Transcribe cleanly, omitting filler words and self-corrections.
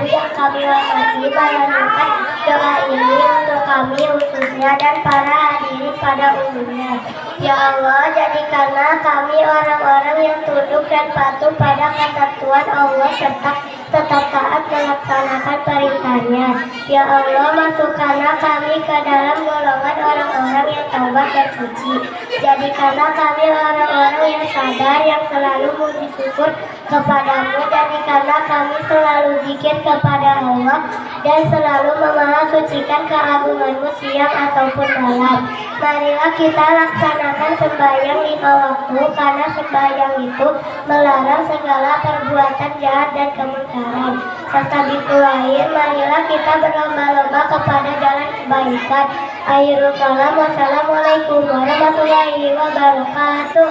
yang kami hormati, melanjutkan doa ini untuk kami khususnya dan para hadirin pada umumnya. Ya Allah, jadikanlah kami orang-orang yang tunduk dan patuh pada ketentuan Allah serta tetap taat melaksanakan perintahnya. Ya Allah, masukkanlah kami ke dalam golongan orang-orang yang taubat dan suci. Jadikanlah kami orang-orang yang sadar, yang selalu puji syukur kepadamu. Jadikanlah kami selalu zikir kepada Allah dan selalu memahasucikan keagunganmu siang ataupun malam. Marilah kita laksanakan sembahyang 5 waktu, karena sembahyang itu melarang segala perbuatan jahat dan kemungkaran. Sastabiqulail, marilah kita berlomba-lomba kepada jalan kebaikan. Akhirul kalam, wassalamualaikum warahmatullahi wabarakatuh.